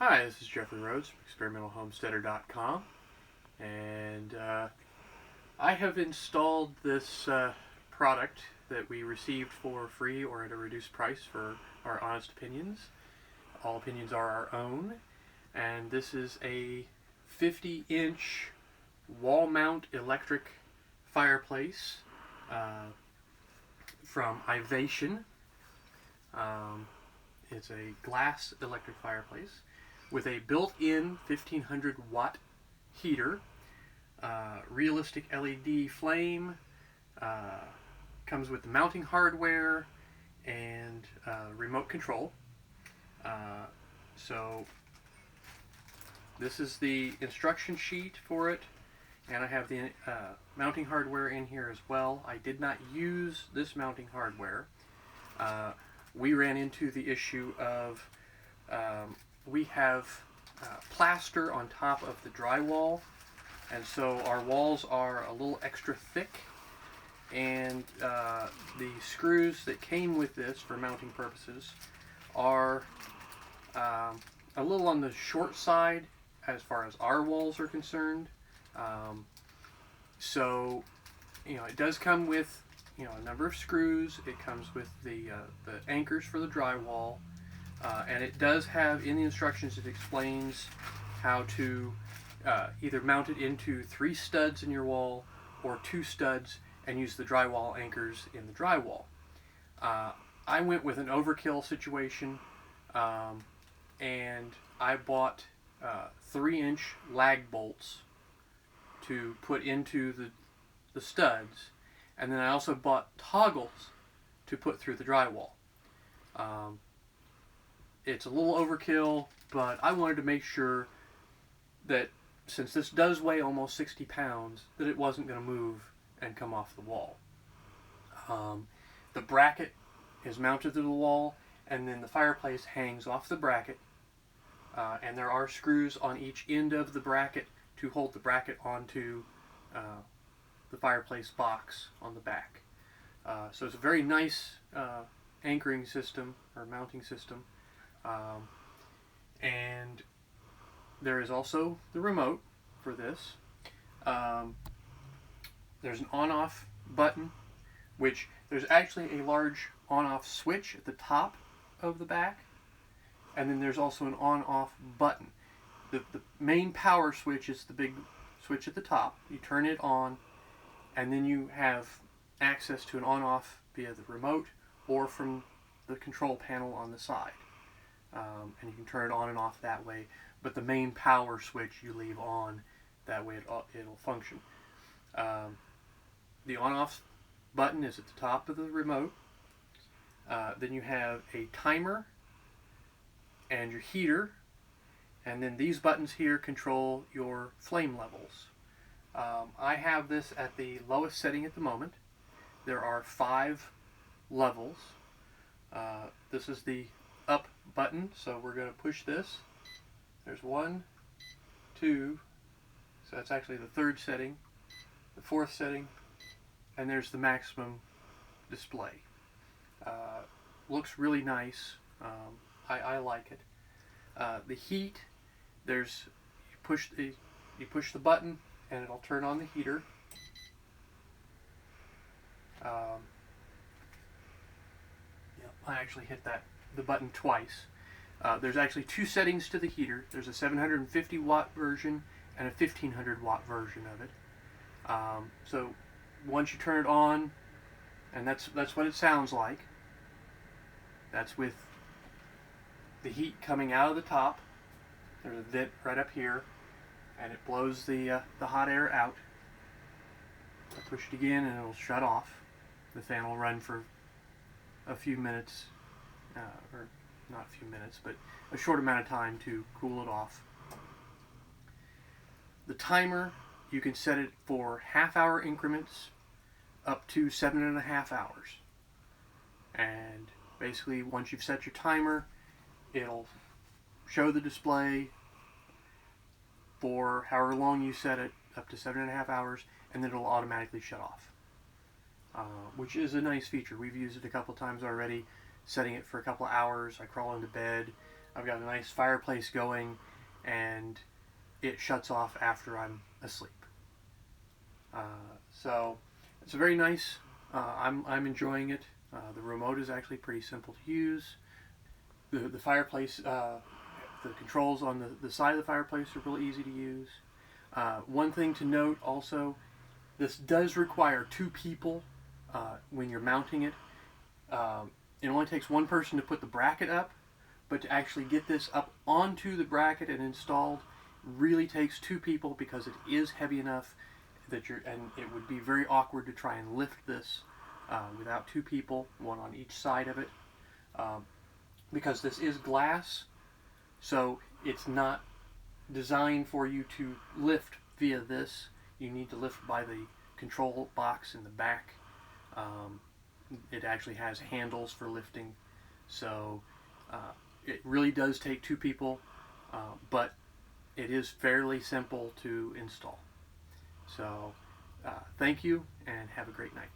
Hi, this is Jeffrey Rhoades from experimentalhomesteader.com, and I have installed this product that we received for free or at a reduced price for our honest opinions. All opinions are our own, and this is a 50-inch wall mount electric fireplace from Ivation. It's a glass electric fireplace with a built-in 1500 watt heater, realistic LED flame, comes with the mounting hardware and remote control. So this is the instruction sheet for it, and I have the mounting hardware in here as well. I did not use this mounting hardware. We ran into the issue of we have plaster on top of the drywall, and so our walls are a little extra thick, and the screws that came with this for mounting purposes are a little on the short side as far as our walls are concerned. So it does come with a number of screws. It comes with the anchors for the drywall, and it does have in the instructions, it explains how to either mount it into 3 studs in your wall or 2 studs and use the drywall anchors in the drywall. I went with an overkill situation, and I bought 3-inch lag bolts to put into the studs, and then I also bought toggles to put through the drywall. It's a little overkill, but I wanted to make sure that since this does weigh almost 60 pounds, that it wasn't going to move and come off the wall. The bracket is mounted to the wall, and then the fireplace hangs off the bracket, and there are screws on each end of the bracket to hold the bracket onto the fireplace box on the back. So it's a very nice anchoring system or mounting system. And there is also the remote for this. There's an on-off button, which there's actually a large on-off switch at the top of the back, and then there's also an on-off button. The main power switch is the big switch at the top. You turn it on, and then you have access to an on-off via the remote or from the control panel on the side. And you can turn it on and off that way, but the main power switch you leave on, that way it'll function. The on-off button is at the top of the remote. Then you have a timer and your heater, and then these buttons here control your flame levels. I have this at the lowest setting at the moment. There are 5 levels. This is the up button, so we're going to push this. There's 1, 2, so that's actually the 3rd setting, the 4th setting, and there's the maximum display. Looks really nice. I like it. The heat, you push the button and it'll turn on the heater. I actually hit the button twice. There's actually 2 settings to the heater. There's a 750 watt version and a 1500 watt version of it. So once you turn it on, and that's what it sounds like. That's with the heat coming out of the top. There's a vent right up here, and it blows the hot air out. I push it again and it'll shut off. The fan will run for a few minutes, or not a few minutes, but a short amount of time to cool it off. The timer, you can set it for half-hour increments up to 7.5 hours. And basically, once you've set your timer, it'll show the display for however long you set it, up to 7.5 hours, and then it'll automatically shut off. Which is a nice feature. We've used it a couple times already, setting it for a couple of hours. I crawl into bed, I've got a nice fireplace going, and it shuts off after I'm asleep. So it's a very nice. I'm enjoying it. The remote is actually pretty simple to use. The fireplace, the controls on the side of the fireplace are really easy to use. One thing to note also, this does require 2 people when you're mounting it. It only takes 1 person to put the bracket up, but to actually get this up onto the bracket and installed really takes 2 people, because it is heavy enough that and it would be very awkward to try and lift this without 2 people, 1 on each side of it, because this is glass, so it's not designed for you to lift via this. You need to lift by the control box in the back. It actually has handles for lifting, so it really does take 2 people, but it is fairly simple to install. So thank you, and have a great night.